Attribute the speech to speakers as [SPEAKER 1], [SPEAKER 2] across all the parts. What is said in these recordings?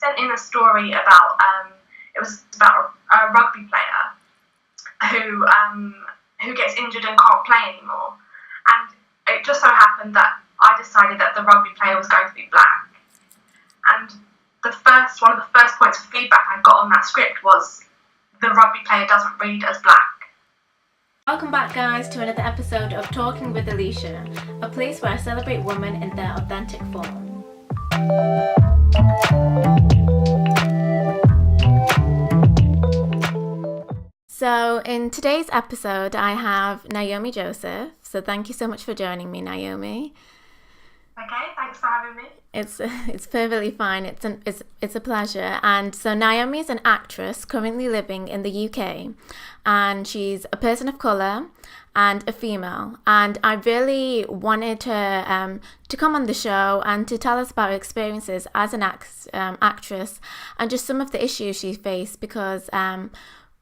[SPEAKER 1] sent in a story about it was about a rugby player who gets injured and can't play anymore. And it just so happened that I decided that the rugby player was going to be black. And one of the first points of feedback I got on that script was the rugby player doesn't read as black.
[SPEAKER 2] Welcome back, guys, to another episode of Talking with Aleesha, a place where I celebrate women in their authentic form. So in today's episode, I have NAOMI Joseph. So thank you so much for joining me, NAOMI.
[SPEAKER 1] Okay, thanks for having me.
[SPEAKER 2] It's perfectly fine. It's a pleasure. And so NAOMI is an actress currently living in the UK, and she's a person of colour and a female. And I really wanted her to come on the show and to tell us about her experiences as an actress and just some of the issues she faced, because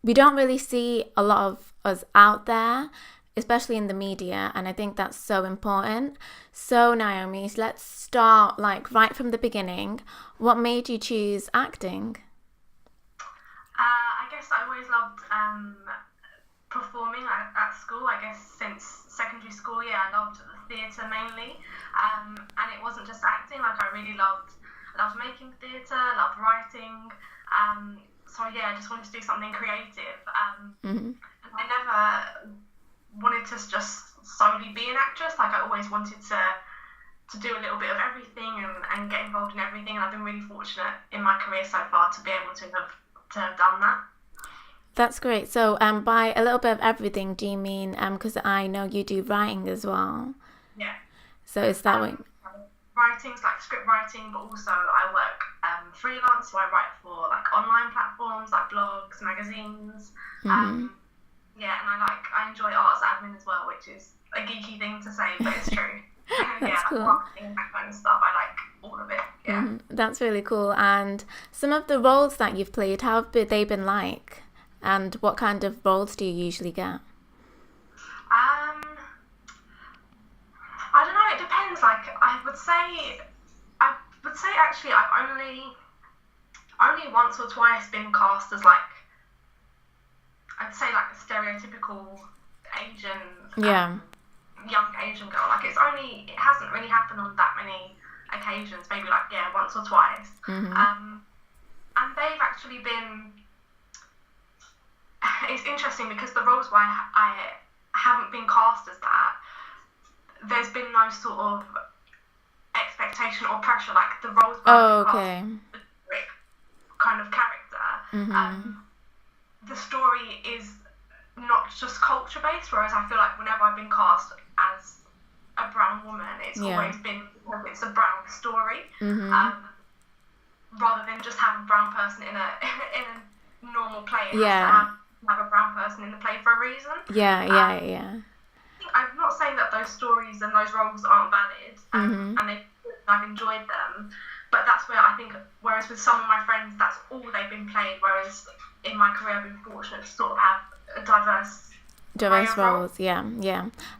[SPEAKER 2] we don't really see a lot of us out there, especially in the media, and I think that's so important. So NAOMI, let's start right from the beginning. What made you choose acting?
[SPEAKER 1] I guess I always loved performing at school. I guess since secondary school, I loved the theatre mainly, and it wasn't just acting. I really loved making theatre, loved writing. So I just wanted to do something creative. And I never wanted to just solely be an actress. I always wanted to do a little bit of everything and get involved in everything, and I've been really fortunate in my career so far to be able to have done that.
[SPEAKER 2] That's great. So by a little bit of everything, do you mean because I know you do writing as well?
[SPEAKER 1] Yeah.
[SPEAKER 2] So is that what...
[SPEAKER 1] Writing's like script writing, but also I work freelance, so I write for online platforms like blogs, magazines. And I enjoy arts admin as well, which is a geeky thing to say, but it's true.
[SPEAKER 2] That's cool.
[SPEAKER 1] Marketing, that kind of stuff. I like all of it. Yeah.
[SPEAKER 2] That's really cool. And some of the roles that you've played, how have they been like? And what kind of roles do you usually get?
[SPEAKER 1] I don't know. It depends. I would say actually I've only once or twice been cast as I'd say a stereotypical Asian, young Asian girl. It hasn't really happened on that many occasions. Maybe once or twice. And they've actually been. It's interesting because the roles where I haven't been cast as that, there's been no sort of expectation or pressure. The roles where I've been cast as a kind of character. The story is not just culture based, whereas I feel whenever I've been cast as a brown woman, it's always been it's a brown story, rather than just have a brown person in a normal play. It has to have a brown person in the play for a reason. I'm not saying that those stories and those roles aren't valid, and I've enjoyed them, but that's where I think, whereas with some of my friends, that's all they've been played, whereas in my career I've been fortunate to sort of have a diverse
[SPEAKER 2] roles. Yeah.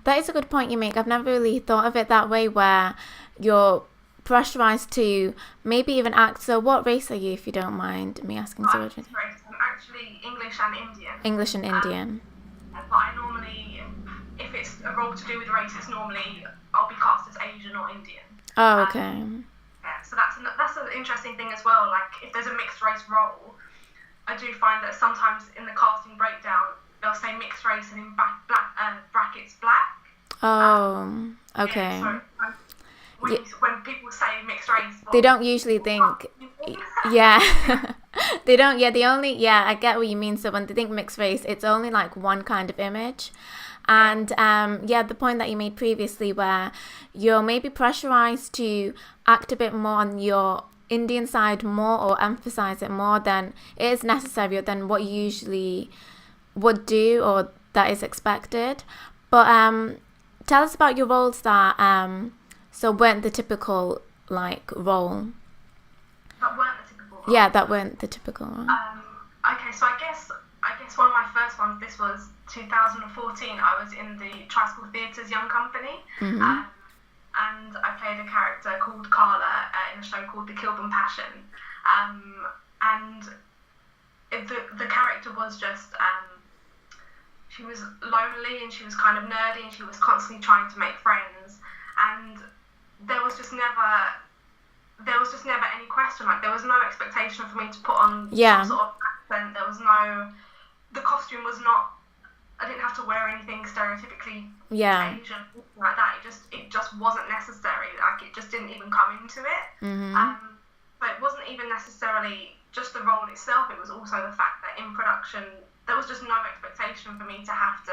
[SPEAKER 2] That is a good point you make. I've never really thought of it that way, where you're pressurized to maybe even act. So what race are you, if you don't mind me asking?
[SPEAKER 1] I'm actually English and Indian.
[SPEAKER 2] English and Indian.
[SPEAKER 1] But I normally, if it's a role to do with race, it's normally I'll be cast as Asian or Indian.
[SPEAKER 2] Oh, okay.
[SPEAKER 1] So that's an interesting thing as well. If there's a mixed race role, I do find that sometimes in the casting breakdown they'll say mixed race and in brackets black.
[SPEAKER 2] Oh, okay.
[SPEAKER 1] So when people say mixed race,
[SPEAKER 2] they don't usually think. They don't. I get what you mean. So when they think mixed race, it's only one kind of image. And the point that you made previously, where you're maybe pressurized to act a bit more on your Indian side more, or emphasize it more than it is necessary, or than what you usually would do, or that is expected. But tell us about your roles that weren't the typical role.
[SPEAKER 1] That weren't the typical role.
[SPEAKER 2] Yeah, that weren't the typical role.
[SPEAKER 1] Okay, so I guess one of my first ones, this was 2014, I was in the Tri-School Theatre's Young Company, and I played a character called Carla in a show called The Kilburn Passion, And the character was just, she was lonely and she was kind of nerdy and she was constantly trying to make friends, and there was just never any question, like there was no expectation for me to put on some sort of accent. There was no, the costume was not, I didn't have to wear anything stereotypically Asian, like that. It just wasn't necessary. Like it just didn't even come into it. But it wasn't even necessarily just the role itself. It was also the fact that in production there was just no expectation for me to have to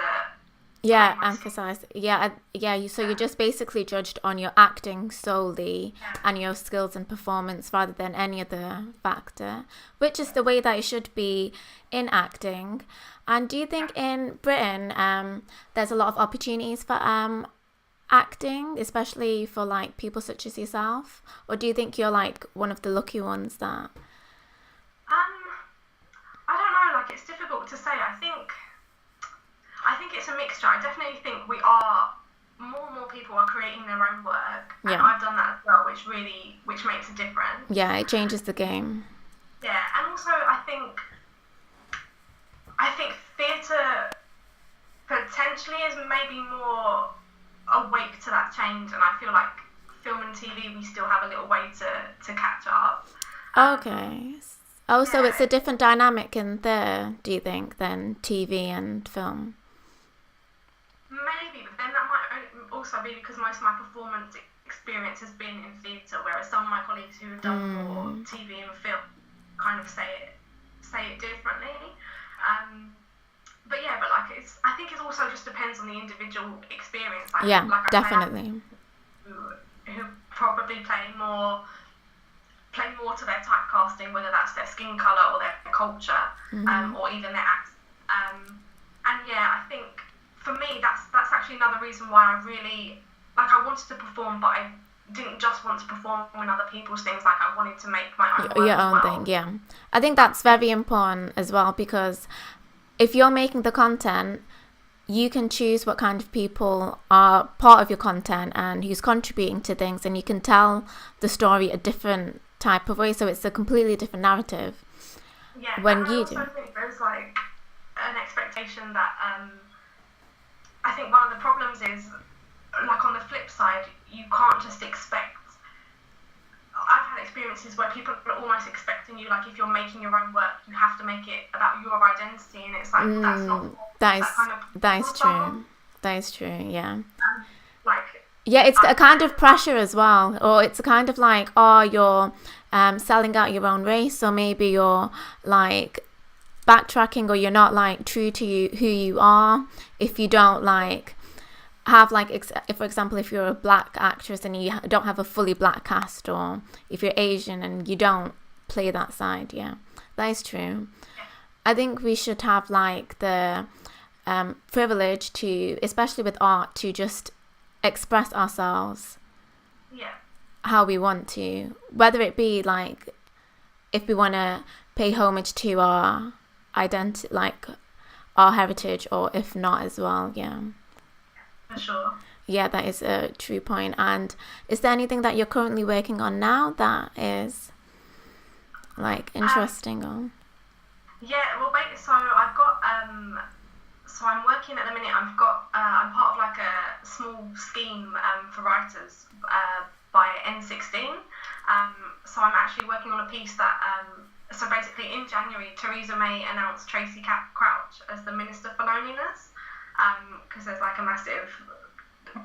[SPEAKER 2] emphasize. So you're just basically judged on your acting solely and your skills and performance rather than any other factor, which is the way that it should be in acting. And do you think in Britain there's a lot of opportunities for acting, especially for like people such as yourself, or do you think you're like one of the lucky ones that
[SPEAKER 1] I don't know, like it's difficult to say. I think it's a mixture. I definitely think we are, more and more people are creating their own work, and I've done that as well, which makes a difference.
[SPEAKER 2] Yeah, it changes the game.
[SPEAKER 1] Yeah, and also I think theatre potentially is maybe more awake to that change, and I feel like film and TV we still have a little way to catch up.
[SPEAKER 2] Okay. So it's a different dynamic in there, do you think, than TV and film?
[SPEAKER 1] Maybe, but then that might also be because most of my performance experience has been in theatre, whereas some of my colleagues who have done more TV and film kind of say it differently. But I think it also just depends on the individual experience. Like
[SPEAKER 2] definitely.
[SPEAKER 1] Who probably play more to their typecasting, whether that's their skin colour or their culture, or even their accent. I think for me that's actually another reason why I really, I wanted to perform, but I didn't just want to perform in other people's things. Like I wanted to make my own work
[SPEAKER 2] your own thing. Yeah, I think that's very important as well, because if you're making the content, you can choose what kind of people are part of your content and who's contributing to things, and you can tell the story a different type of way, so it's a completely different narrative. When you do.
[SPEAKER 1] I think there's like an expectation that I think one of the problems is, like on the flip side, you can't just expect. I've had experiences where people are almost expecting you, like if you're making your own work, you have to make it about your identity, and it's like that's not.
[SPEAKER 2] That is true. That is true. Yeah.
[SPEAKER 1] Yeah,
[SPEAKER 2] it's a kind of pressure as well, or it's a kind of like, you're selling out your own race, or maybe you're like backtracking, or you're not like true to who you are if you don't like have like, if for example, if you're a black actress and you don't have a fully black cast, or if you're Asian and you don't play that side. Yeah, that is true. I think we should have like the privilege to, especially with art, to just express ourselves how we want to, whether it be like if we want to pay homage to our identity, like our heritage, or if not as well.
[SPEAKER 1] For sure.
[SPEAKER 2] Yeah, that is a true point. And is there anything that you're currently working on now that is like interesting? Or
[SPEAKER 1] So I've got so I'm working at the minute. I'm part of like a small scheme for writers by N16. So I'm actually working on a piece that so basically in January, Theresa May announced Tracy Crouch as the Minister for Loneliness, because there's like a massive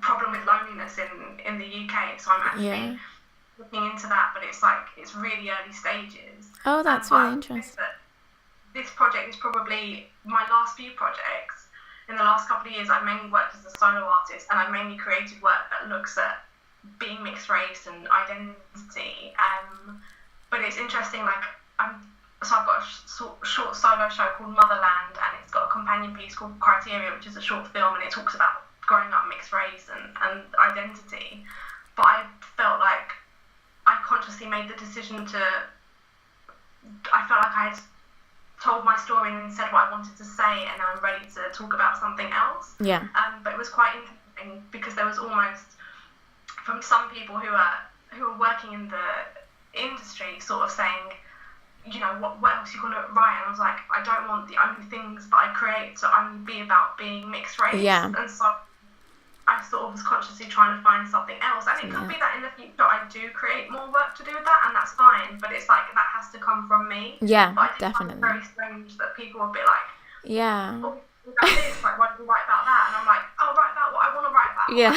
[SPEAKER 1] problem with loneliness in the UK. So I'm actually looking into that, but it's really early stages.
[SPEAKER 2] Oh, that's really interesting.
[SPEAKER 1] This project is probably my last few projects. In the last couple of years, I've mainly worked as a solo artist, and I've mainly created work that looks at being mixed race and identity. But it's interesting, I've got a short solo show called Motherland, and it's got a companion piece called Criteria, which is a short film, and it talks about growing up mixed race and identity. But I felt like I consciously made the decision I felt like I had told my story and said what I wanted to say, and now I'm ready to talk about something else. But it was quite interesting because there was almost, from some people who are working in the industry, sort of saying, what else you gonna write? And I was like, I don't want the only things that I create to only be about being mixed race.
[SPEAKER 2] Yeah.
[SPEAKER 1] And so I sort of was consciously trying to find something else. And it could be that in the future I do create more work to do with that, and that's fine. But it's like that has to come from me.
[SPEAKER 2] Yeah,
[SPEAKER 1] but I think
[SPEAKER 2] definitely.
[SPEAKER 1] It's very strange that people will be like,
[SPEAKER 2] yeah,
[SPEAKER 1] oh, about this, like, why do you write about that? And I'm like, I'll write about what I want to write about.
[SPEAKER 2] Yeah.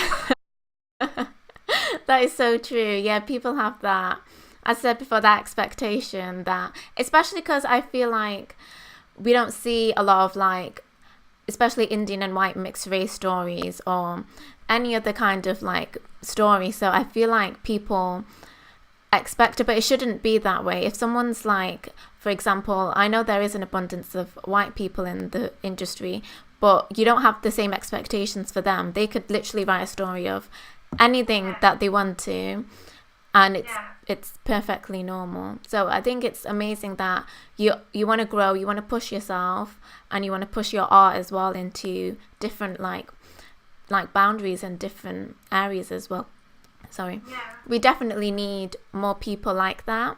[SPEAKER 2] That is so true. Yeah, people have that, as I said before, that expectation that, especially because I feel like we don't see a lot of like, especially Indian and white mixed race stories or any other kind of like story. So I feel like people expect it, but it shouldn't be that way. If someone's like, for example, I know there is an abundance of white people in the industry, but you don't have the same expectations for them. They could literally write a story of anything that they want to, and it's perfectly normal. So I think it's amazing that you want to grow, you want to push yourself, and you want to push your art as well into different like boundaries and different areas as well. Sorry.
[SPEAKER 1] Yeah.
[SPEAKER 2] We definitely need more people like that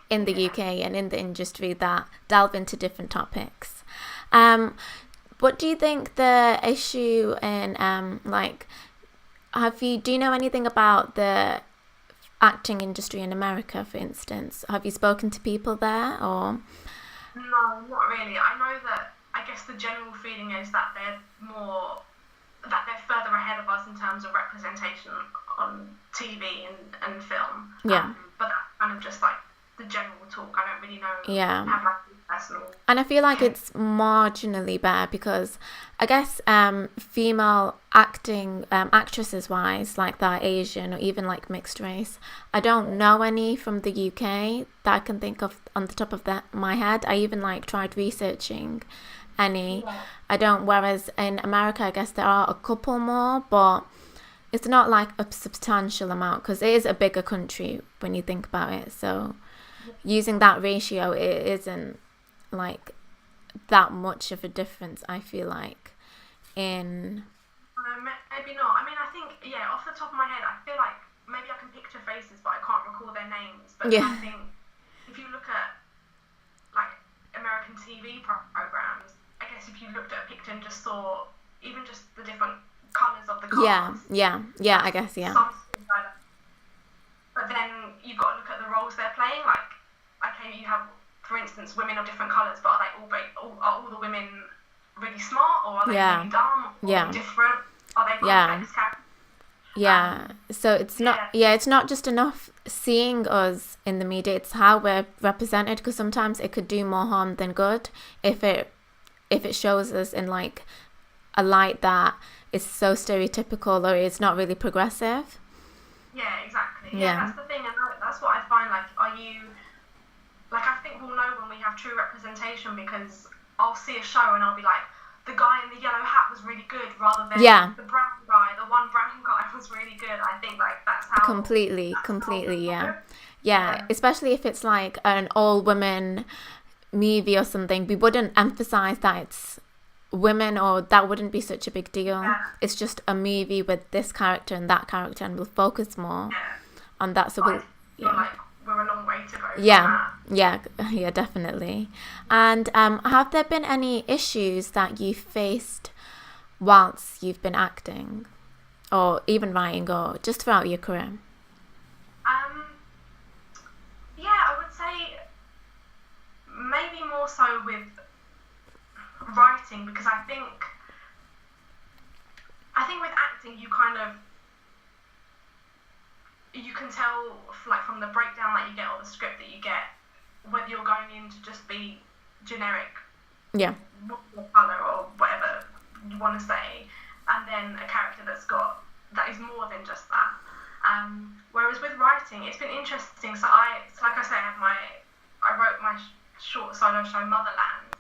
[SPEAKER 2] in the UK and in the industry that delve into different topics. What do you think the issue in do you know anything about the acting industry in America, for instance? Have you spoken to people there, or?
[SPEAKER 1] No, not really. I know that, I guess the general feeling is that they're further ahead of us in terms of representation on TV and film.
[SPEAKER 2] Yeah.
[SPEAKER 1] But that's kind of just like the general talk. I don't really know.
[SPEAKER 2] Yeah.
[SPEAKER 1] Have like personal.
[SPEAKER 2] And I feel like it's marginally better because I guess female acting actresses wise, like that Asian or even like mixed race, I don't know any from the UK that I can think of on the top of my head. I even like tried researching any. I don't, whereas in America I guess there are a couple more, but it's not like a substantial amount because it is a bigger country when you think about it. So using that ratio, it isn't like that much of a difference, I feel like, in
[SPEAKER 1] maybe not. I mean, I think off the top of my head I feel like maybe I can picture faces but I can't recall their names. But I think if you look at like American TV programs, I guess if you looked at a picture and just saw even just the different colours of the cars.
[SPEAKER 2] Yeah, I guess,
[SPEAKER 1] But then you've got to look at the roles they're playing. Like, okay, you have, for instance, women of different colours, but are all the women really smart, or are they really dumb, or different? Are they complex characters?
[SPEAKER 2] Yeah, so it's not. It's not just enough seeing us in the media; it's how we're represented. Because sometimes it could do more harm than good if it shows us in like a light that is so stereotypical or it's not really progressive.
[SPEAKER 1] Yeah, exactly. Yeah, that's the thing, and that's what I find. Like, are you like? I think we'll know when we have true representation because I'll see a show and I'll be like, the guy in the yellow hat was really good, rather than the brown guy. The one brown guy was really good. I think like that's how
[SPEAKER 2] completely. Yeah, especially if it's like an all-women movie or something, we wouldn't emphasize that it's women, or that wouldn't be such a big deal. It's just a movie with this character and that character, and we'll focus more on that. So
[SPEAKER 1] like we're a long way to go.
[SPEAKER 2] Yeah, definitely. And have there been any issues that you faced whilst you've been acting, or even writing, or just throughout your career?
[SPEAKER 1] I would say maybe more so with writing, because I think with acting you can tell like from the breakdown that you get or the script that you get whether you're going in to just be generic colour or whatever you want to say, and then a character that is more than just that. Whereas with writing it's been interesting. So like I say, I wrote my short solo show Motherland.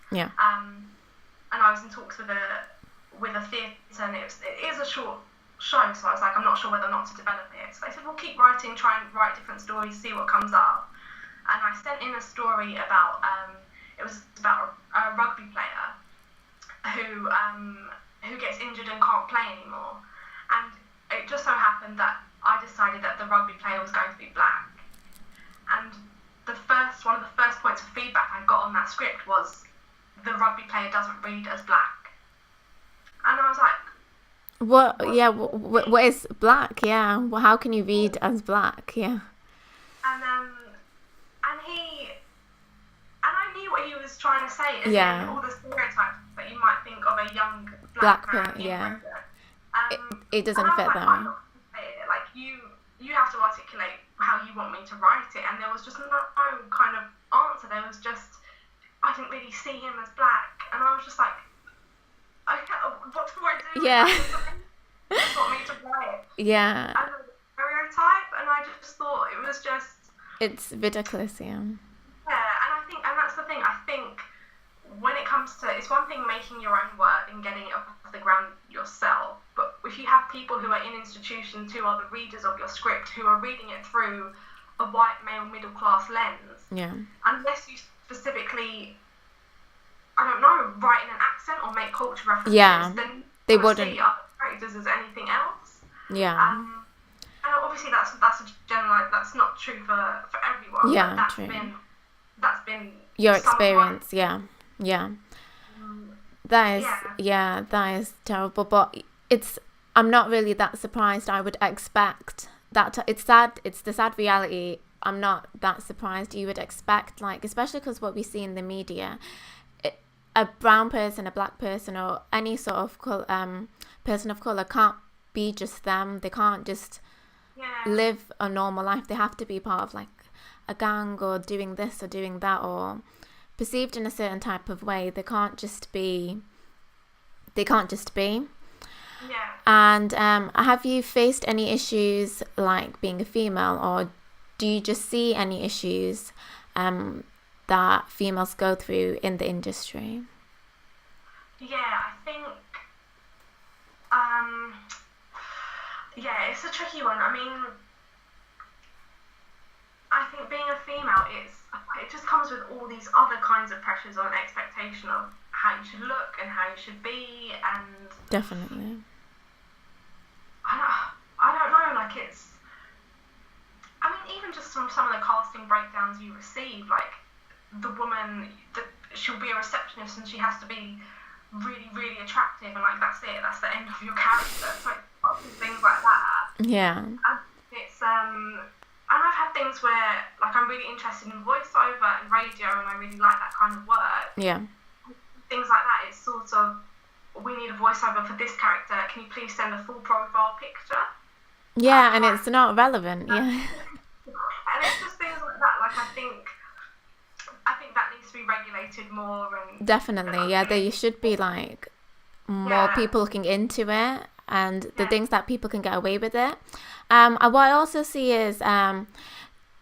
[SPEAKER 1] And I was in talks with a theatre, and it is a short show, so I was like, I'm not sure whether or not to develop it. So they said, well, keep writing, try and write different stories, see what comes up. And I sent in a story about it was about a rugby player who gets injured and can't play anymore. And it just so happened that I decided that the rugby player was going to be black. And one of the first points feedback I got on that script was the rugby player doesn't read as black, and I was like,
[SPEAKER 2] what? Yeah, what is black? Yeah, well, how can you read as black? Yeah.
[SPEAKER 1] And I knew what he was trying to say, as in all the stereotypes that you might think of a young black man in Britain.
[SPEAKER 2] It doesn't fit
[SPEAKER 1] like,
[SPEAKER 2] that
[SPEAKER 1] I'm
[SPEAKER 2] way.
[SPEAKER 1] not gonna say it. Like you have to articulate how you want me to write it, and there was just no kind of answer. There was just, I didn't really see him as black, and I was just like, okay, what do I do?
[SPEAKER 2] Yeah.
[SPEAKER 1] You just want me to write it.
[SPEAKER 2] Yeah.
[SPEAKER 1] And the stereotype, and I just thought it was just.
[SPEAKER 2] It's ridiculous, yeah.
[SPEAKER 1] Yeah, and that's the thing. I think when it comes to, it's one thing making your own work and getting it off the ground yourself, but if you have people who are in institutions who are the readers of your script, who are reading it through a white male middle class lens, unless you specifically, I don't know, write in an accent or make culture references, then
[SPEAKER 2] they wouldn't
[SPEAKER 1] see other characters as anything else.
[SPEAKER 2] Yeah.
[SPEAKER 1] And obviously that's a general, that's not true for everyone.
[SPEAKER 2] Yeah,
[SPEAKER 1] but
[SPEAKER 2] true.
[SPEAKER 1] That's been
[SPEAKER 2] your experience. Yeah. That is terrible. But I'm not really that surprised. I would expect that it's sad. It's the sad reality. I'm not that surprised. You would expect, like, especially because what we see in the media, a brown person, a black person, or any sort of person of color can't be just them. They can't just live a normal life. They have to be part of like a gang or doing this or doing that or perceived in a certain type of way. They can't just be.
[SPEAKER 1] Yeah.
[SPEAKER 2] And have you faced any issues like being a female, or do you just see any issues that females go through in the industry?
[SPEAKER 1] Yeah, I think it's a tricky one. I mean, I think being a female, it just comes with all these other kinds of pressures on expectation of how you should look and how you should be, and
[SPEAKER 2] definitely.
[SPEAKER 1] I don't know, like I mean, even just from some of the casting breakdowns you receive, like the woman, she'll be a receptionist and she has to be really, really attractive, and like that's it, that's the end of your character. It's like things like that.
[SPEAKER 2] Yeah.
[SPEAKER 1] And it's and I've had things where like I'm really interested in voiceover and radio, and I really like that kind of work.
[SPEAKER 2] Yeah.
[SPEAKER 1] Things like that. It's sort of, we need a voiceover for this character. Can you please send a full profile picture?
[SPEAKER 2] Yeah, and it's not relevant. Yeah.
[SPEAKER 1] And it's just things like that. Like I think that needs to be regulated more. And
[SPEAKER 2] definitely, yeah. There should be like more people looking into it, and the things that people can get away with it. What I also see is,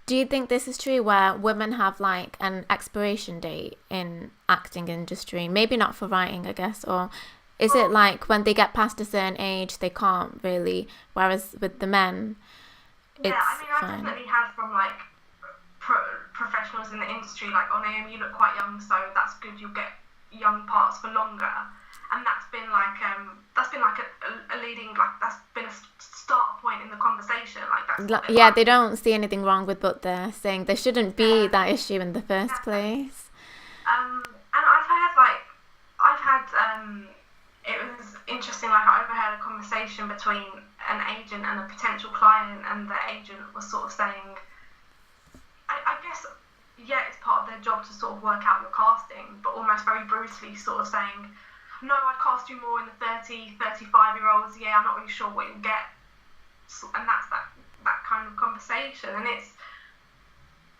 [SPEAKER 2] do you think this is true where women have like an expiration date in acting industry? Maybe not for writing, I guess, or is it like when they get past a certain age they can't really, whereas with the men it's
[SPEAKER 1] I
[SPEAKER 2] fine?
[SPEAKER 1] Definitely had from like professionals in the industry, like, oh, NAOMI, you look quite young, so that's good, you'll get young parts for longer. And that's been like a leading, like, that's been a start point in the conversation. Like that's
[SPEAKER 2] they don't see anything wrong with what they're saying. There shouldn't be that issue in the first place.
[SPEAKER 1] And I've had it was interesting, like I overheard a conversation between an agent and a potential client, and the agent was sort of saying, I guess, it's part of their job to sort of work out your casting, but almost very brutally sort of saying, no, I'd cast you more in the 30, 35-year-olds, I'm not really sure what you'll get. And that's that kind of conversation. And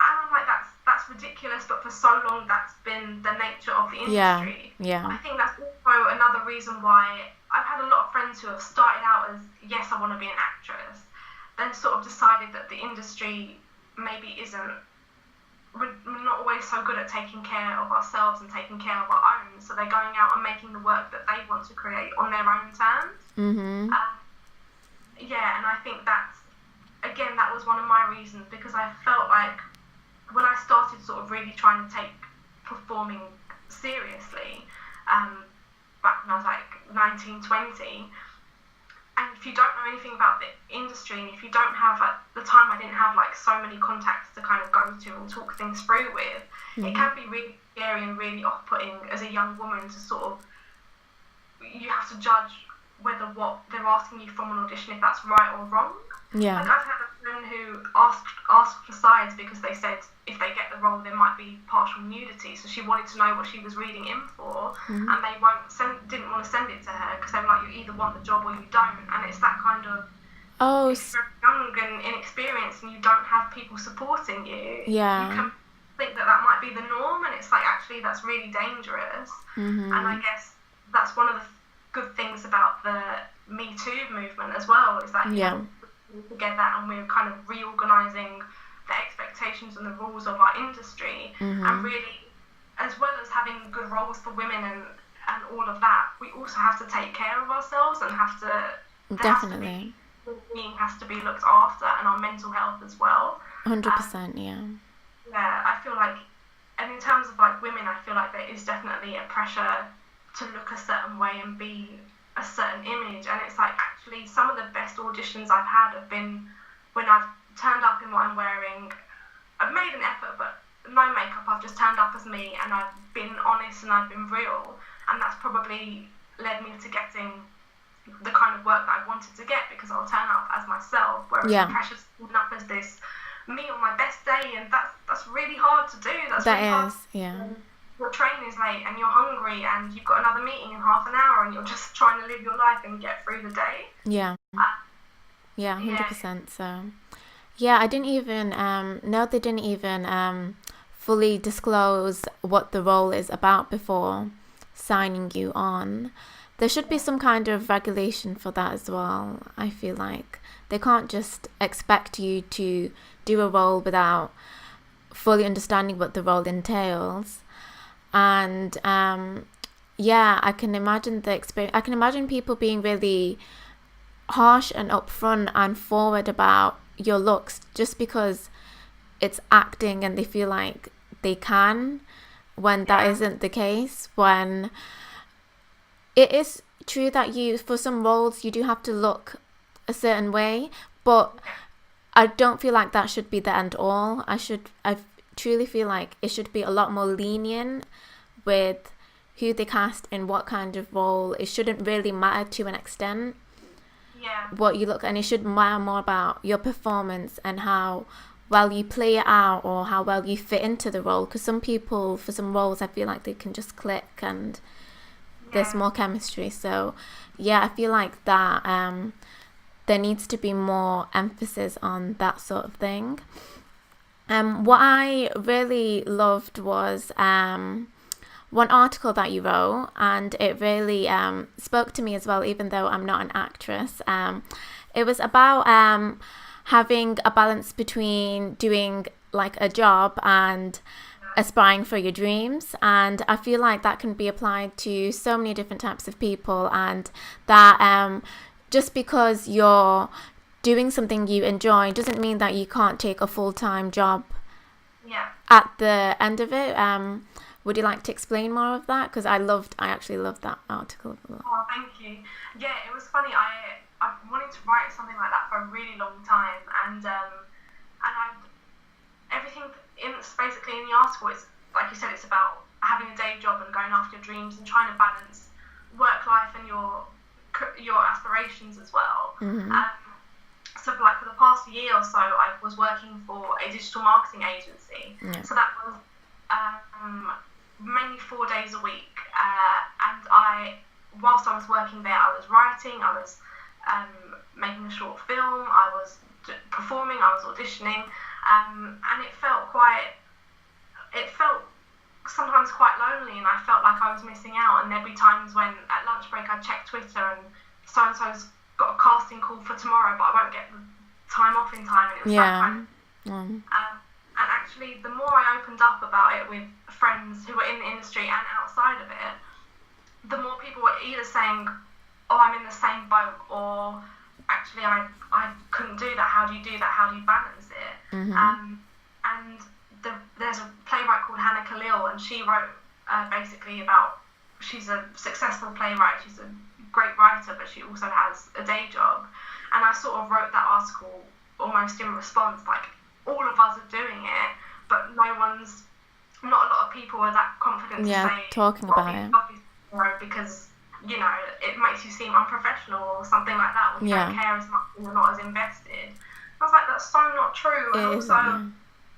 [SPEAKER 1] I'm like, that's ridiculous, but for so long that's been the nature of the industry.
[SPEAKER 2] Yeah.
[SPEAKER 1] I think that's also another reason why I've had a lot of friends who have started out as, yes, I want to be an actress, then sort of decided that the industry maybe we're not always so good at taking care of ourselves and taking care of our own, so they're going out and making the work that they want to create on their own terms.
[SPEAKER 2] Mm-hmm.
[SPEAKER 1] And I think that was one of my reasons, because I felt like when I started sort of really trying to take performing seriously, back when I was like 19, 20, and if you don't know anything about the industry, and if you don't have, at the time I didn't have like so many contacts to kind of go to and talk things through with, it can be really scary and really off-putting as a young woman to sort of, you have to judge whether what they're asking you from an audition, if that's right or wrong.
[SPEAKER 2] Yeah.
[SPEAKER 1] Like, I've had a friend who asked for sides because they said if they get the role there might be partial nudity, so she wanted to know what she was reading in for, and they didn't want to send it to her because they were like, you either want the job or you don't, and it's that kind of, if you're young and inexperienced and you don't have people supporting you, you can think that might be the norm, and it's like, actually that's really dangerous. And I guess that's one of the good things about the Me Too movement as well, is that together and we're kind of reorganising the expectations and the rules of our industry, and really, as well as having good roles for women and all of that, we also have to take care of ourselves and have to
[SPEAKER 2] definitely
[SPEAKER 1] being has to be looked after, and our mental health as well.
[SPEAKER 2] 100%. Yeah,
[SPEAKER 1] I feel like, and in terms of like women, I feel like there is definitely a pressure to look a certain way and be a certain image, and it's like, actually some of the best auditions I've had have been when I've turned up in what I'm wearing. I've made an effort, but no makeup, I've just turned up as me, and I've been honest and I've been real, and that's probably led me to getting the kind of work that I wanted to get, because I'll turn up as myself, whereas the pressure's turning up as this me on my best day, and that's really hard to do. Your train is late and you're hungry and you've got another meeting in half an hour and you're just trying to live your life and get through the day.
[SPEAKER 2] 100%. So I didn't even know they didn't even fully disclose what the role is about before signing you on. There should be some kind of regulation for that as well. I feel like they can't just expect you to do a role without fully understanding what the role entails. And I can imagine the experience. I can imagine people being really harsh and upfront and forward about your looks just because it's acting and they feel like they can, when that isn't the case. When it is true that for some roles you do have to look a certain way, but I don't feel like that should be the end all. I truly feel like it should be a lot more lenient with who they cast in what kind of role. It shouldn't really matter to an extent what you look, and it should matter more about your performance and how well you play it out or how well you fit into the role, because some people, for some roles, I feel like they can just click and there's more chemistry. So I feel like that there needs to be more emphasis on that sort of thing. What I really loved was one article that you wrote, and it really spoke to me as well, even though I'm not an actress. It was about having a balance between doing like a job and aspiring for your dreams, and I feel like that can be applied to so many different types of people, and that just because you're doing something you enjoy doesn't mean that you can't take a full-time job at the end of it. Would you like to explain more of that? Because I actually loved that article a lot.
[SPEAKER 1] Oh, thank you. Yeah, it was funny. I wanted to write something like that for a really long time, and everything basically in the article, it's like you said, it's about having a day job and going after your dreams and trying to balance work life and your aspirations as well. So for the past year or so, I was working for a digital marketing agency. So that was mainly 4 days a week, and whilst I was working there, I was writing, I was making a short film, I was performing, I was auditioning, and it felt sometimes quite lonely, and I felt like I was missing out. And there'd be times when at lunch break I'd check Twitter and so-and-so's got a casting call for tomorrow, but I won't get the time off in time, and it was that kind of, and actually, the more I opened up about it with friends who were in the industry and outside of it, the more people were either saying, oh, I'm in the same boat, or actually, I couldn't do that. How do you do that? How do you balance it? And there's a playwright called Hannah Khalil, and she wrote basically about, she's a successful playwright, she's a great writer, but she also has a day job. And I sort of wrote that article almost in response, like, all of us are doing it, but not a lot people are that confident to say,
[SPEAKER 2] talking about it.
[SPEAKER 1] Because, you know, it makes you seem unprofessional or something like that, when you don't care as much and you're not as invested. I was like, that's so not true. And also,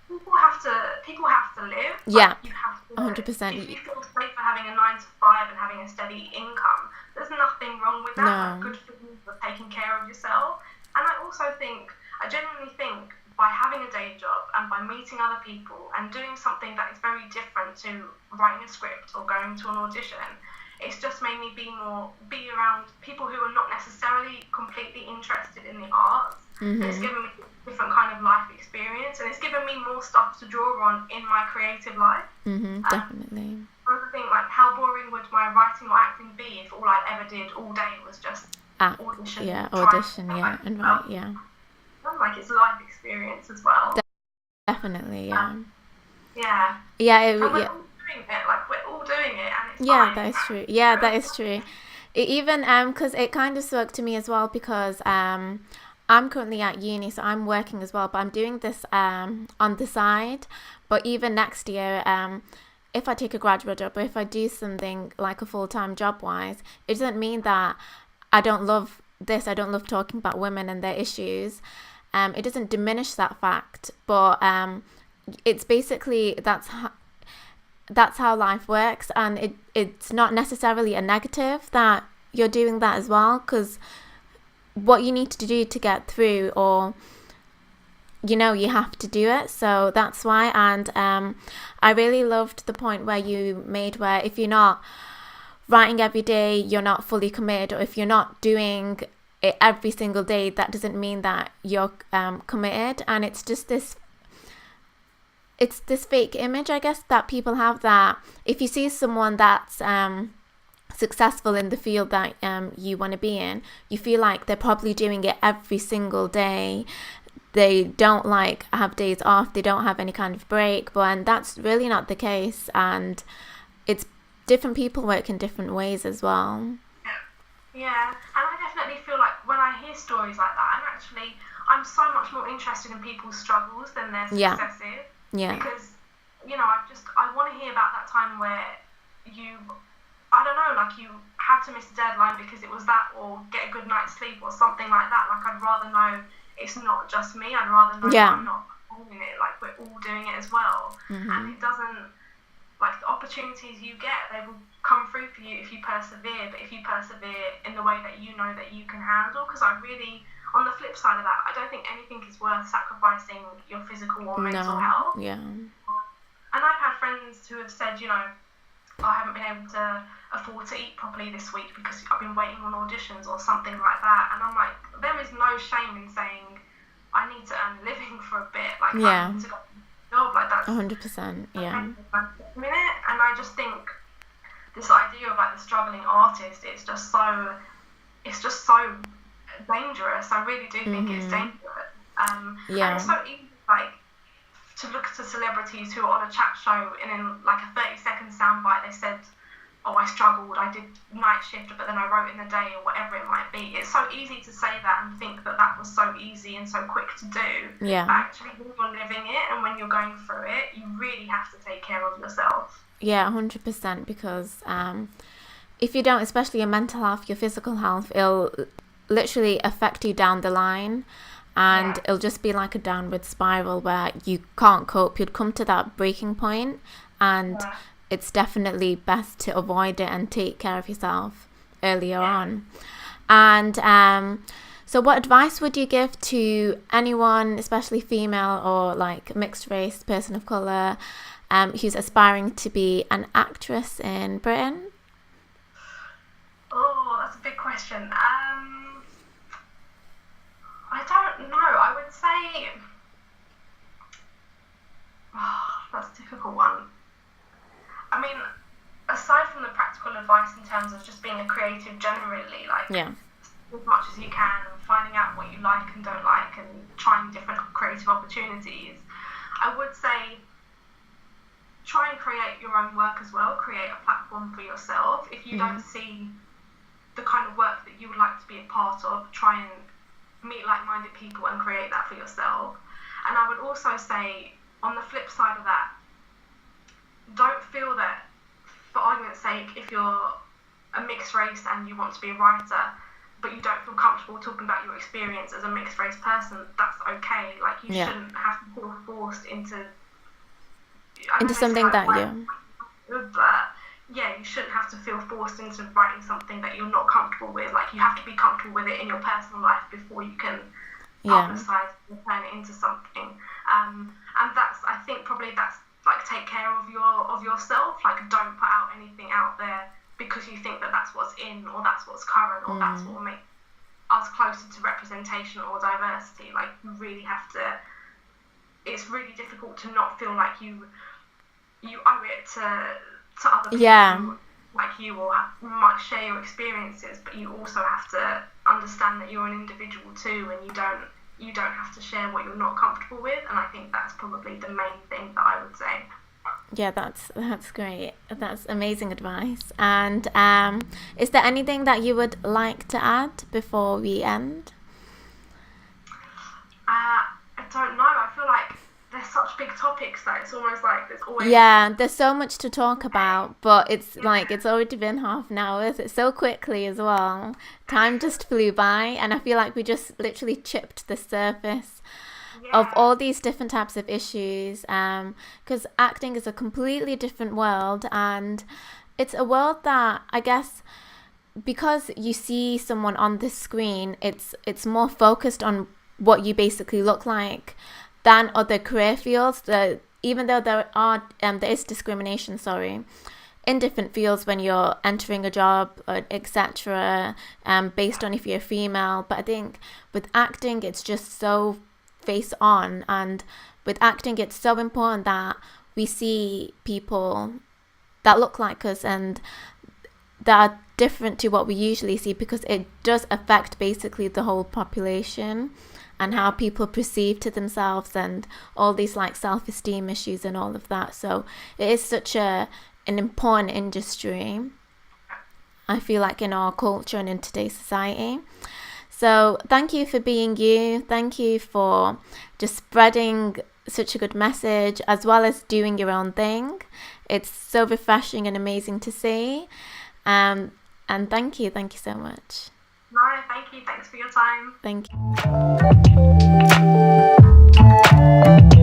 [SPEAKER 1] people have to live.
[SPEAKER 2] Yeah,
[SPEAKER 1] you have to
[SPEAKER 2] 100%.
[SPEAKER 1] If you feel safe for having a 9 to 5 and having a steady income, there's nothing wrong with that.
[SPEAKER 2] No.
[SPEAKER 1] Like, good for you for taking care of yourself. And I genuinely think by having a day job and by meeting other people and doing something that is very different to writing a script or going to an audition, it's just made me be around people who are not necessarily completely interested in the arts. It's given me a different kind of life experience, and it's given me more stuff to draw on in my creative life.
[SPEAKER 2] Definitely.
[SPEAKER 1] I think, like, how boring would my writing or acting be if all I ever did all day was just audition?
[SPEAKER 2] And write,
[SPEAKER 1] like, it's life experience as well.
[SPEAKER 2] Definitely,
[SPEAKER 1] We're all doing it, and it's fine.
[SPEAKER 2] That is true. Yeah, that is true. Even because it kind of spoke to me as well, because I'm currently at uni, so I'm working as well, but I'm doing this on the side. But even next year, if I take a graduate job, or if I do something like a full-time job-wise, it doesn't mean that I don't love this. I don't love talking about women and their issues. It doesn't diminish that fact, but it's basically that's how life works, and it's not necessarily a negative that you're doing that as well, because what you need to do to get through, or you have to do it. So that's why. And I really loved the point where you made, where if you're not writing every day, you're not fully committed, or if you're not doing it every single day, that doesn't mean that you're committed. And it's just this fake image, I guess, that people have, that if you see someone that's successful in the field that you want to be in, you feel like they're probably doing it every single day. They don't have days off, they don't have any kind of break, and that's really not the case. And it's different people work in different ways as well.
[SPEAKER 1] Yeah, and I definitely feel like when I hear stories like that, I'm so much more interested in people's struggles than their successes.
[SPEAKER 2] Yeah.
[SPEAKER 1] Because, I want to hear about that time where you had to miss a deadline because it was that, or get a good night's sleep or something like that. Like, I'd rather know it's not just me. I'd rather know I'm not doing it. Like, we're all doing it as well. And it doesn't, like, the opportunities you get, they will come through for you if you persevere, but if you persevere in the way that you know that you can handle. Because on the flip side of that, I don't think anything is worth sacrificing your physical or mental health.
[SPEAKER 2] Yeah.
[SPEAKER 1] And I've had friends who have said, I haven't been able to afford to eat properly this week because I've been waiting on auditions or something like that. And I'm like, there is no shame in saying, I need to earn a living for a bit. Like, I need to go to a job. Like, that's
[SPEAKER 2] 100%. Yeah.
[SPEAKER 1] And I just think this idea of, like, the struggling artist, it's just so dangerous. I really do think it's dangerous. And it's so easy, like, to look to celebrities who are on a chat show, and in like a 30-second soundbite they said, I struggled, I did night shift, but then I wrote in the day, or whatever it might be. It's so easy to say that and think that was so easy and so quick to do.
[SPEAKER 2] Yeah.
[SPEAKER 1] But actually, when you're living it and when you're going through it, you really have to take care of yourself.
[SPEAKER 2] Yeah, 100%, because if you don't, especially your mental health, your physical health, it'll literally affect you down the line. And it'll just be like a downward spiral where you can't cope. You'd come to that breaking point, and it's definitely best to avoid it and take care of yourself earlier on. And so what advice would you give to anyone, especially female or like mixed race, person of colour, who's aspiring to be an actress in Britain?
[SPEAKER 1] Oh, that's a big question. I don't know. I would say, that's a difficult one. I mean, aside from the practical advice in terms of just being a creative generally, like, as much as you can, and finding out what you like and don't like, and trying different creative opportunities, I would say try and create your own work as well. Create a platform for yourself. If you don't see the kind of work that you would like to be a part of, try and meet like-minded people and create that for yourself. And I would also say, on the flip side of that, don't like if you're a mixed race and you want to be a writer, but you don't feel comfortable talking about your experience as a mixed race person, that's okay. Like you shouldn't have to feel forced into
[SPEAKER 2] something that
[SPEAKER 1] but yeah, you shouldn't have to feel forced into writing something that you're not comfortable with. Like you have to be comfortable with it in your personal life before you can publicize and turn it into something. And that's, I think probably that's like, take care of yourself. Like don't put out anything out there because you think that that's what's in, or that's what's current, or that's what will make us closer to representation or diversity. Like you really have to, it's really difficult to not feel like you owe it to other people like you, or might share your experiences, but you also have to understand that you're an individual too, and you don't have to share what you're not comfortable with. And I think that's probably the main thing that I would say.
[SPEAKER 2] Yeah, that's great. That's amazing advice. And is there anything that you would like to add before we end?
[SPEAKER 1] I don't know. I feel like there's such big topics that it's almost like there's always...
[SPEAKER 2] Yeah, there's so much to talk about, but it's like it's already been half an hour. It's so quickly as well. Time just flew by, and I feel like we just literally chipped the surface of all these different types of issues, because acting is a completely different world, and it's a world that I guess because you see someone on the screen, it's more focused on what you basically look like than other career fields. Even though there is discrimination, in different fields when you're entering a job, etc., based on if you're female. But I think with acting, it's just so face on, and with acting it's so important that we see people that look like us and that are different to what we usually see, because it does affect basically the whole population and how people perceive to themselves and all these like self-esteem issues and all of that. So it is such an important industry, I feel like, in our culture and in today's society. So thank you for being you. Thank you for just spreading such a good message, as well as doing your own thing. It's so refreshing and amazing to see. And thank you so much.
[SPEAKER 1] No, thank you. Thanks for your time.
[SPEAKER 2] Thank you.